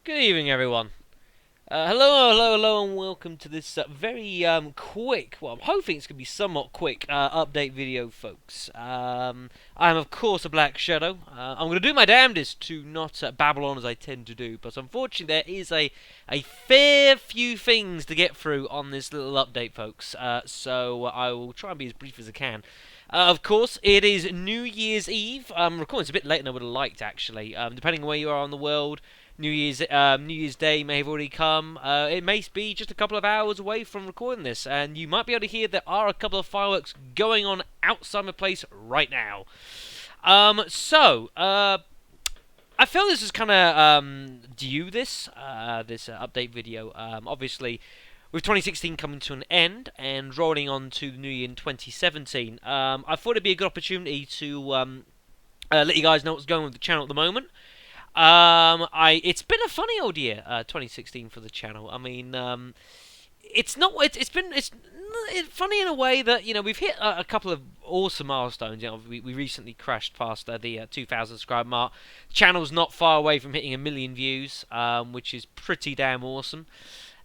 Good evening, everyone. Hello, and welcome to this very quick, well, I'm hoping it's going to be somewhat quick, update video, folks. I'm, of course, a Black Shadow. I'm going to do my damnedest to not babble on as I tend to do, but unfortunately there is a fair few things to get through on this little update, folks. So I will try and be as brief as I can. Of course, it is New Year's Eve. Recording it's a bit later than I would have liked, actually. Depending on where you are in the world, New Year's Day may have already come. It may be just a couple of hours away from recording this, and you might be able to hear there are a couple of fireworks going on outside my place right now. I feel this is kind of due this update video. Obviously, with 2016 coming to an end and rolling on to the new year in 2017, I thought it'd be a good opportunity to let you guys know what's going on with the channel at the moment. It's been a funny old year, 2016 for the channel. I mean, it's funny in a way that we've hit a couple of awesome milestones. We recently crashed past the 2,000 subscriber mark. The channel's not far away from hitting 1 million views, which is pretty damn awesome.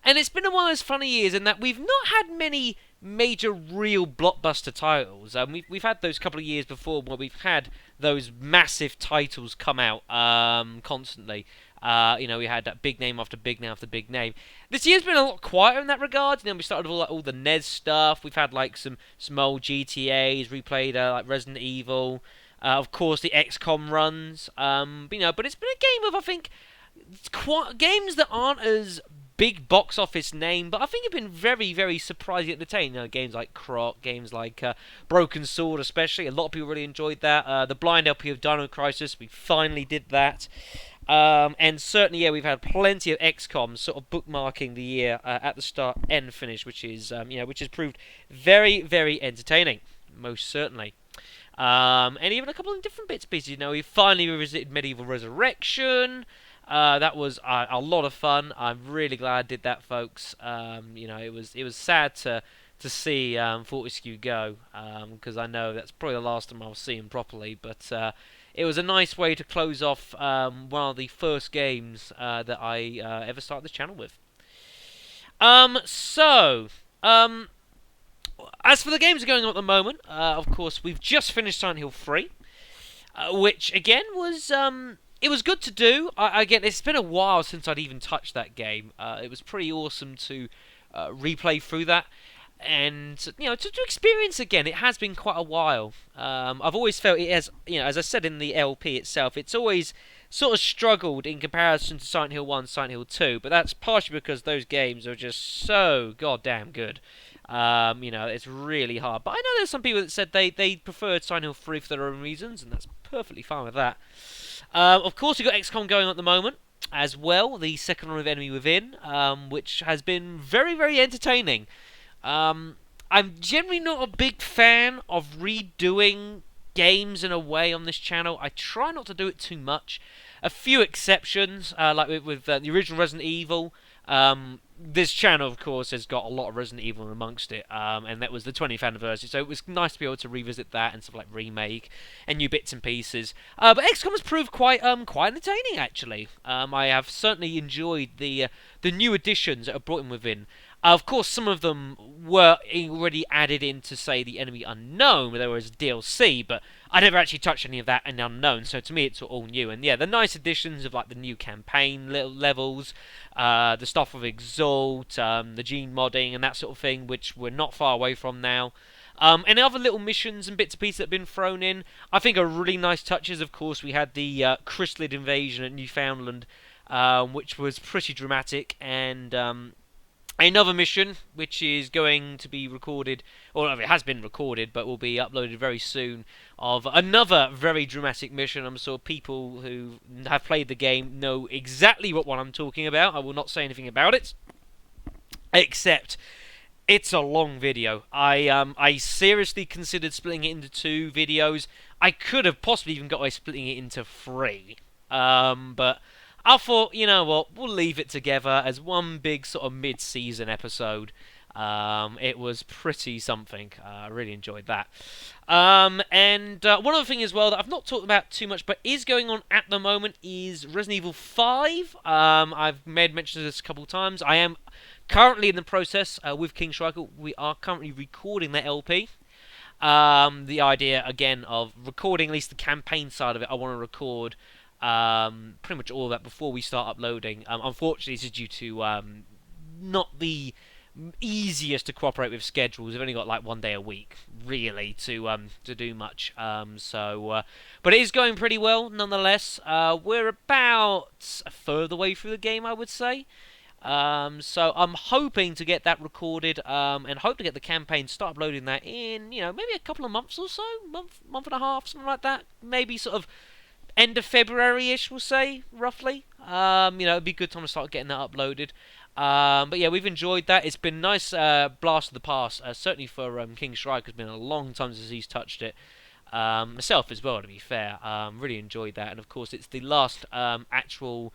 And it's been one of those funny years in that we've not had many major real blockbuster titles. We've had those couple of years before where we've had those massive titles come out constantly. We had big name after big name after big name. This year's been a lot quieter in that regard. We started with all the NES stuff. We've had some old GTAs, replayed like Resident Evil. Of course, the XCOM runs. But it's been a game of, I think, games that aren't as big box office name, but I think have been very, very surprisingly entertaining. Games like Croc, games like Broken Sword especially, a lot of people really enjoyed that. The blind LP of Dino Crisis, we finally did that. And certainly, we've had plenty of XCOM sort of bookmarking the year at the start and finish, which has proved very, very entertaining, most certainly. And even a couple of different bits and pieces. We finally revisited Medieval Resurrection. That was a lot of fun. I'm really glad I did that, folks. It was sad to see Fortescue go, because I know that's probably the last time I'll see him properly. But it was a nice way to close off one of the first games that I ever started this channel with. As for the games that are going on at the moment, of course, we've just finished Silent Hill 3, which again was it was good to do. Again, it's been a while since I'd even touched that game. It was pretty awesome to replay through that, and to experience again. It has been quite a while. I've always felt it has, as I said in the LP itself, it's always sort of struggled in comparison to Silent Hill 1, Silent Hill 2, but that's partially because those games are just so goddamn good. It's really hard. But I know there's some people that said they preferred Silent Hill 3 for their own reasons, and that's perfectly fine with that. Of course, we've got XCOM going on at the moment as well, the second run of Enemy Within, which has been very, very entertaining. I'm generally not a big fan of redoing games in a way on this channel. I try not to do it too much. A few exceptions, like with the original Resident Evil. This channel, of course, has got a lot of Resident Evil amongst it, and that was the 20th anniversary, so it was nice to be able to revisit that and stuff like Remake and new bits and pieces. But XCOM has proved quite entertaining, actually. I have certainly enjoyed the new additions that are brought in within. Of course, some of them were already added into, say, the Enemy Unknown, where there was DLC, but I never actually touched any of that in Unknown, so to me it's all new. And yeah, the nice additions of like the new campaign levels, the stuff with Exalt, the gene modding and that sort of thing, which we're not far away from now. And other little missions and bits and pieces that have been thrown in, I think are really nice touches. Of course, we had the Chrysalid invasion at Newfoundland, which was pretty dramatic, and another mission, which is going to be recorded, or it has been recorded, but will be uploaded very soon, of another very dramatic mission. I'm sure people who have played the game know exactly what one I'm talking about. I will not say anything about it, except it's a long video. I seriously considered splitting it into 2 videos. I could have possibly even got away splitting it into 3, but I thought, you know what, we'll leave it together as one big sort of mid-season episode. It was pretty something. I really enjoyed that. And one other thing as well that I've not talked about too much, but is going on at the moment, is Resident Evil 5. I've made mention of this a couple of times. I am currently in the process with King Striker. We are currently recording the LP. The idea again of recording at least the campaign side of it. I want to record pretty much all of that before we start uploading. Unfortunately, this is due to not the easiest to cooperate with schedules. We've only got like 1 day a week, really, to do much. But it is going pretty well nonetheless. We're about a third of the way through the game, I would say. So I'm hoping to get that recorded, and hope to get the campaign, start uploading that in, maybe a couple of months or so, month and a half, something like that. Maybe sort of end of February-ish, we'll say, roughly. It'd be a good time to start getting that uploaded. But yeah, we've enjoyed that. It's been a nice blast of the past, certainly for King Striker. It's been a long time since he's touched it. Myself as well, to be fair. Really enjoyed that. And of course, it's the last actual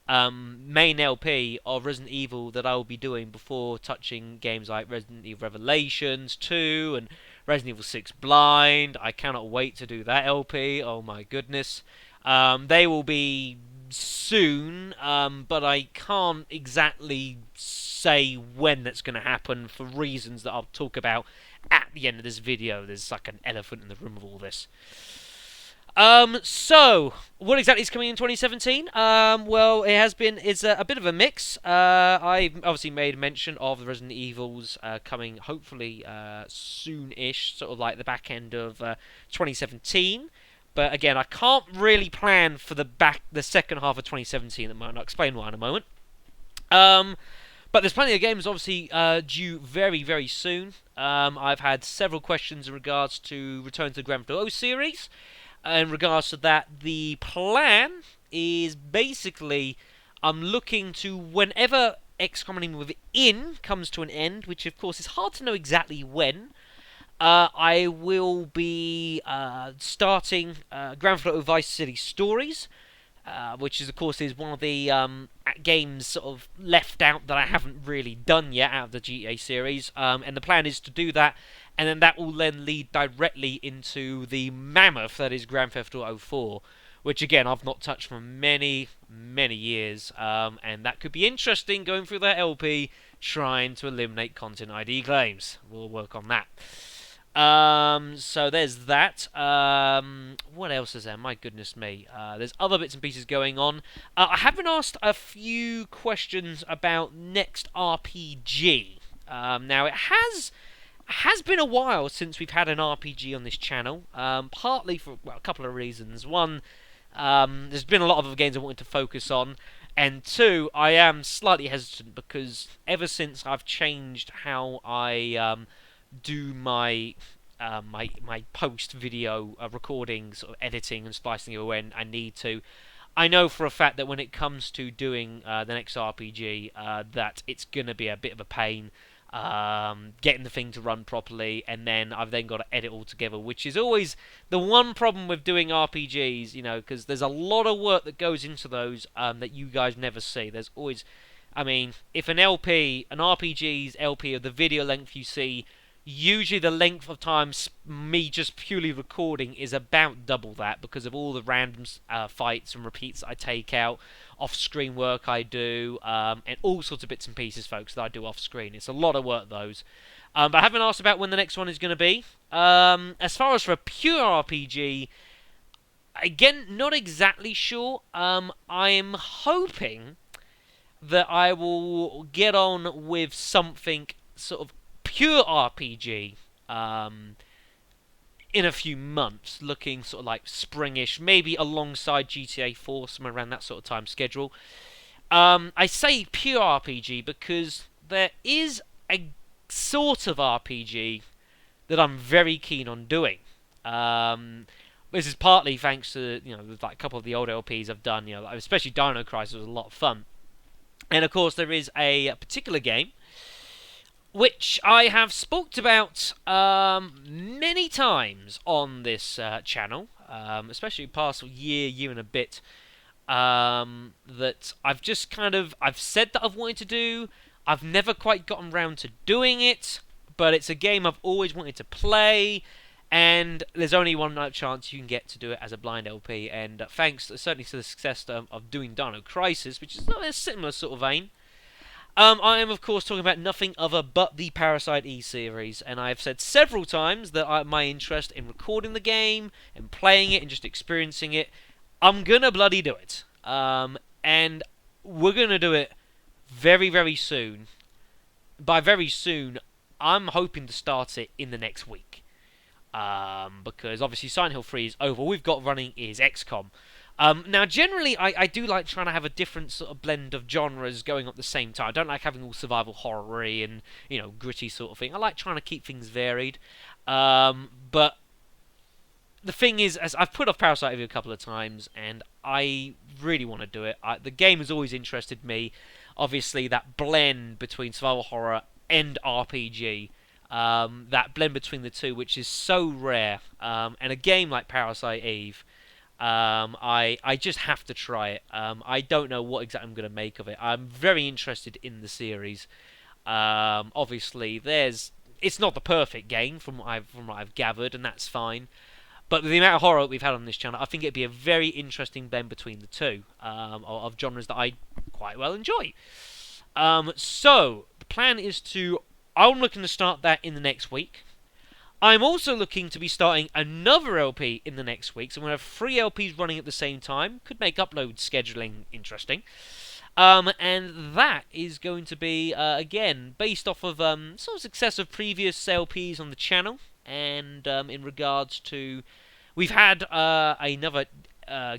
main LP of Resident Evil that I will be doing before touching games like Resident Evil Revelations 2 and Resident Evil 6 Blind. I cannot wait to do that LP. Oh my goodness. They will be soon, but I can't exactly say when that's going to happen for reasons that I'll talk about at the end of this video. There's like an elephant in the room of all this. So, what exactly is coming in 2017? Well, it's a bit of a mix. I've obviously made mention of the Resident Evils coming hopefully soon-ish, sort of like the back end of 2017. But again, I can't really plan for the second half of 2017 at the moment. I'll explain why in a moment. But there's plenty of games obviously due very, very soon. I've had several questions in regards to Return to the Grand Theft Auto series. In regards to that, the plan is basically I'm looking to, whenever XCOM Within comes to an end, which of course is hard to know exactly when, I will be starting Grand Theft Auto Vice City Stories, which is, of course, is one of the games sort of left out that I haven't really done yet out of the GTA series. And the plan is to do that, and then that will then lead directly into the mammoth that is Grand Theft Auto 4, which, again, I've not touched for many, many years. And that could be interesting, going through that LP, trying to eliminate Content ID claims. We'll work on that. So there's that. What else is there? My goodness me. There's other bits and pieces going on. I have been asked a few questions about next RPG. Now, it has been a while since we've had an RPG on this channel. Partly for a couple of reasons. One, there's been a lot of other games I wanted to focus on. And two, I am slightly hesitant because ever since I've changed how I do my post video recording, sort of editing and splicing it when I need to, I know for a fact that when it comes to doing the next RPG, that it's gonna be a bit of a pain getting the thing to run properly, and then I've then got to edit all together, which is always the one problem with doing RPGs, because there's a lot of work that goes into those that you guys never see. There's always, I mean, if an RPG's LP of the video length you see, usually the length of time me just purely recording is about double that because of all the random fights and repeats I take out, off-screen work I do, and all sorts of bits and pieces, folks, that I do off-screen. It's a lot of work, those. But I haven't asked about when the next one is going to be. As far as for a pure RPG, again, not exactly sure. I'm hoping that I will get on with something sort of pure RPG in a few months, looking sort of like springish, maybe alongside GTA 4, somewhere around that sort of time schedule. I say pure RPG because there is a sort of RPG that I'm very keen on doing. This is partly thanks to like a couple of the old LPs I've done, especially Dino Crisis was a lot of fun. And of course there is a particular game which I have spoken about many times on this channel, especially past year and a bit, that I've just I've said that I've wanted to do. I've never quite gotten round to doing it, but it's a game I've always wanted to play, and there's only one night chance you can get to do it as a blind LP. And thanks certainly to the success of doing Dino Crisis, which is not a similar sort of vein. I am, of course, talking about nothing other but the Parasite E series, and I have said several times that my interest in recording the game and playing it and just experiencing it, I'm gonna bloody do it. And we're gonna do it very, very soon. By very soon, I'm hoping to start it in the next week. Because obviously Silent Hill 3 is over. All we've got running is XCOM. Now, generally, I do like trying to have a different sort of blend of genres going on at the same time. I don't like having all survival horror-y and, gritty sort of thing. I like trying to keep things varied. But the thing is, as I've put off Parasite Eve a couple of times, and I really want to do it. The game has always interested me. Obviously, that blend between survival horror and RPG. That blend between the two, which is so rare. And a game like Parasite Eve, I just have to try it. I don't know what exactly I'm going to make of it. I'm very interested in the series. Obviously, it's not the perfect game from what I've gathered, and that's fine. But with the amount of horror that we've had on this channel, I think it'd be a very interesting blend between the two of genres that I quite well enjoy. So the plan is I'm looking to start that in the next week. I'm also looking to be starting another LP in the next week, so I'm going to have 3 LPs running at the same time. Could make upload scheduling interesting. And that is going to be, again, based off of sort of success of previous LPs on the channel, and in regards to... We've had another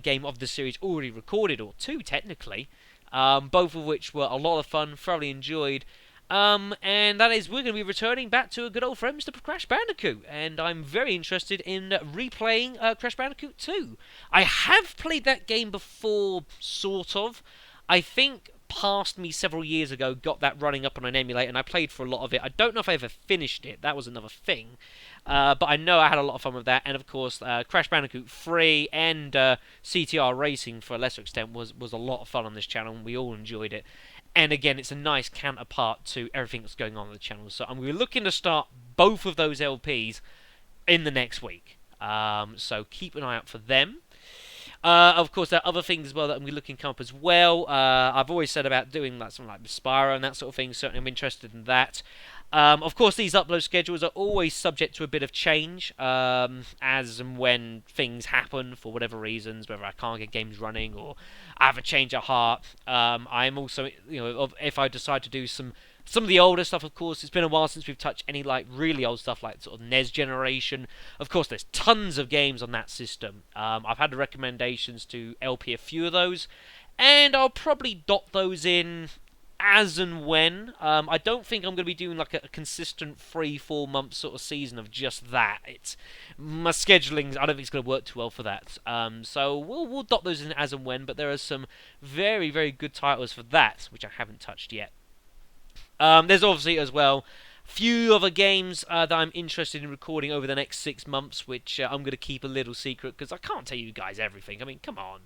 game of the series already recorded, or 2 technically, both of which were a lot of fun, thoroughly enjoyed. And that is, we're going to be returning back to a good old friend, Mr. Crash Bandicoot, and I'm very interested in replaying Crash Bandicoot 2. I have played that game before, sort of. I think past me several years ago got that running up on an emulator, and I played for a lot of it. I don't know if I ever finished it, that was another thing. But I know I had a lot of fun with that, and of course, Crash Bandicoot 3 and CTR Racing, for a lesser extent, was a lot of fun on this channel, and we all enjoyed it. And again, it's a nice counterpart to everything that's going on the channel. So I'm looking to start both of those LPs in the next week. So keep an eye out for them. Of course, there are other things as well that I'm looking to come up as well. I've always said about doing something like Spyro and that sort of thing. Certainly I'm interested in that. Of course, these upload schedules are always subject to a bit of change as and when things happen for whatever reasons, whether I can't get games running or I have a change of heart. I'm also, if I decide to do some of the older stuff, of course, it's been a while since we've touched any really old stuff like sort of NES generation. Of course, there's tons of games on that system. I've had the recommendations to LP a few of those, and I'll probably dot those in as and when. I don't think I'm going to be doing like a consistent 3-4 month sort of season of just that. My scheduling, I don't think it's going to work too well for that. So we'll dot those in as and when, but there are some very, very good titles for that, which I haven't touched yet. There's obviously as well few other games that I'm interested in recording over the next 6 months, which I'm going to keep a little secret because I can't tell you guys everything. I mean, come on.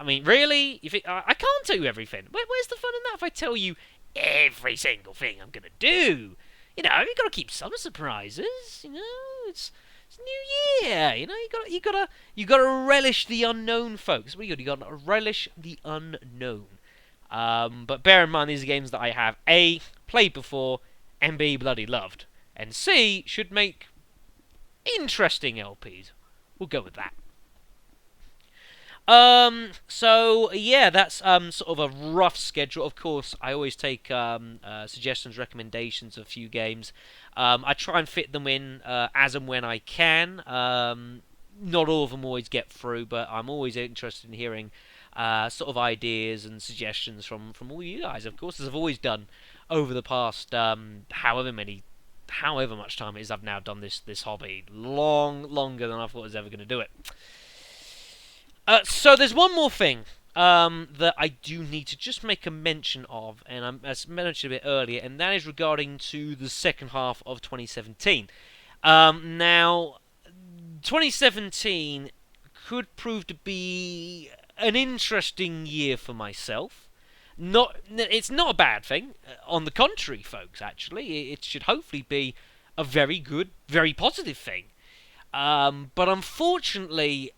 I mean, really? I can't tell you everything. Where's the fun in that if I tell you every single thing I'm going to do? You've got to keep some surprises. It's New Year. You got to relish the unknown, folks. What you got to relish the unknown. But bear in mind, these are games that I have A, played before, and B, bloody loved. And C, should make interesting LPs. We'll go with that. So, yeah, that's sort of a rough schedule. Of course, I always take suggestions, recommendations of a few games. I try and fit them in as and when I can. Not all of them always get through, but I'm always interested in hearing sort of ideas and suggestions from all you guys, of course, as I've always done over the past however much time it is I've now done this hobby. Longer than I thought I was ever going to do it. So there's one more thing that I do need to just make a mention of, and as mentioned a bit earlier, and that is regarding to the second half of 2017. Now, 2017 could prove to be an interesting year for myself. It's not a bad thing. On the contrary, folks, actually, it should hopefully be a very good, very positive thing. But unfortunately,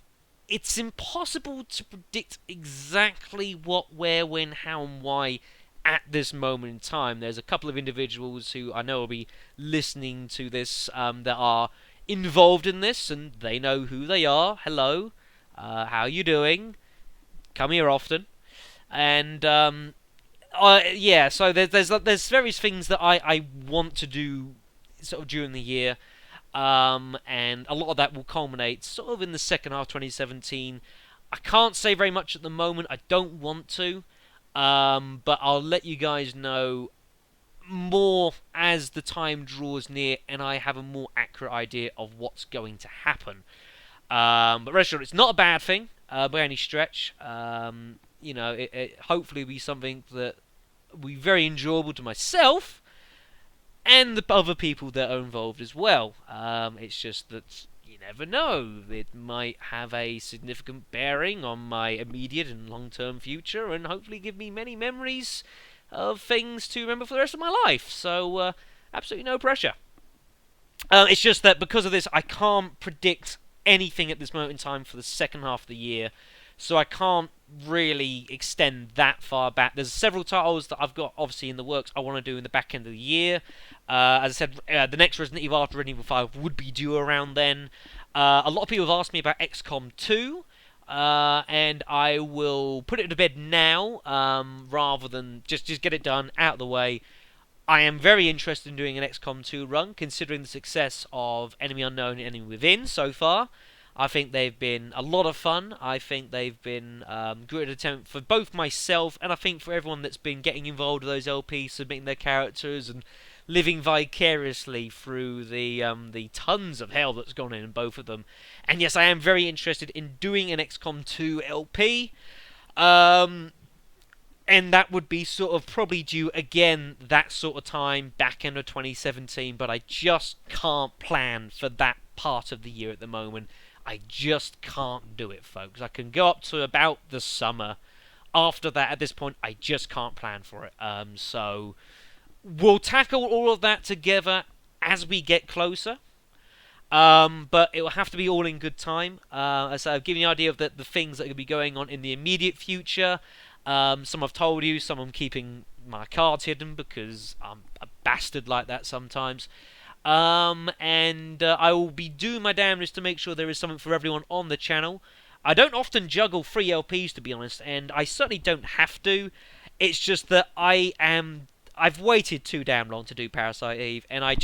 it's impossible to predict exactly what, where, when, how, and why at this moment in time. There's a couple of individuals who I know will be listening to this that are involved in this, and they know who they are. Hello, how are you doing? Come here often. And yeah, so there's various things that I want to do sort of during the year. And a lot of that will culminate sort of in the second half of 2017. I can't say very much at the moment. I don't want to, but I'll let you guys know more as the time draws near and I have a more accurate idea of what's going to happen. But rest assured, it's not a bad thing by any stretch. It hopefully will be something that will be very enjoyable to myself and the other people that are involved as well. It's just that you never know. It might have a significant bearing on my immediate and long-term future and hopefully give me many memories of things to remember for the rest of my life. So, absolutely no pressure. It's just that because of this, I can't predict anything at this moment in time for the second half of the year. So I can't really extend that far back. There's several titles that I've got obviously in the works I want to do in the back end of the year. As I said, the next Resident Evil after Resident Evil 5 would be due around then. A lot of people have asked me about XCOM 2. And I will put it to bed now, rather than just get it done, out of the way. I am very interested in doing an XCOM 2 run, considering the success of Enemy Unknown and Enemy Within so far. I think they've been a lot of fun. I think they've been good attempt for both myself and I think for everyone that's been getting involved with those LPs, submitting their characters and living vicariously through the tons of hell that's gone in both of them. And yes, I am very interested in doing an XCOM 2 LP. And that would be sort of probably due again that sort of time, back end of 2017. But I just can't plan for that part of the year at the moment. I just can't do it, folks. I can go up to about the summer. After that, at this point, I just can't plan for it. So we'll tackle all of that together as we get closer. But it will have to be all in good time. As I've given you an idea of the things that are going to be going on in the immediate future. Some I've told you, some I'm keeping my cards hidden because I'm a bastard like that sometimes. And I will be doing my damnedest to make sure there is something for everyone on the channel. I don't often juggle 3 LPs, to be honest, and I certainly don't have to. It's just that I've waited too damn long to do Parasite Eve, and I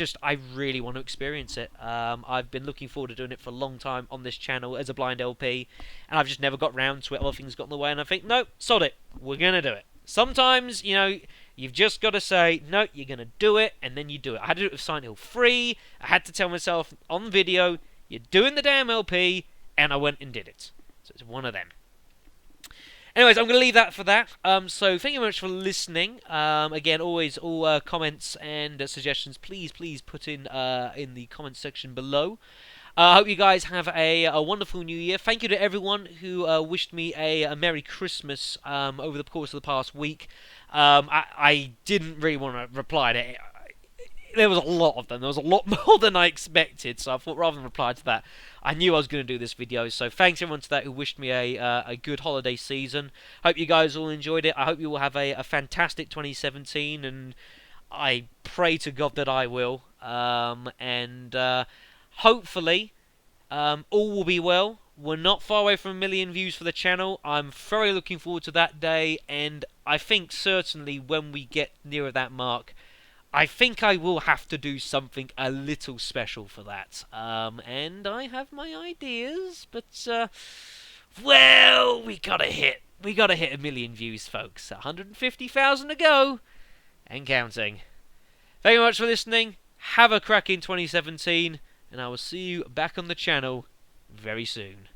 really want to experience it. I've been looking forward to doing it for a long time on this channel as a blind LP, and I've just never got round to it. Other things got in the way, and I think, no, sod it. We're going to do it. Sometimes, you've just got to say, no, you're going to do it, and then you do it. I had to do it with Silent Hill 3. I had to tell myself on video, you're doing the damn LP, and I went and did it. So it's one of them. Anyways, I'm going to leave that for that. So thank you very much for listening. Again, always all comments and suggestions, please put in the comments section below. I hope you guys have a wonderful New Year. Thank you to everyone who wished me a Merry Christmas over the course of the past week. I didn't really want to reply to it. There was a lot of them. There was a lot more than I expected, so I thought rather than reply to that, I knew I was going to do this video. So thanks everyone to that who wished me a good holiday season. Hope you guys all enjoyed it. I hope you will have a fantastic 2017, and I pray to God that I will. Hopefully, all will be well. We're not far away from 1 million views for the channel. I'm very looking forward to that day, and I think certainly when we get nearer that mark, I think I will have to do something a little special for that. And I have my ideas, but well, we gotta hit 1 million views, folks. 150,000 to go, and counting. Thank you very much for listening. Have a cracking 2017. And I will see you back on the channel very soon.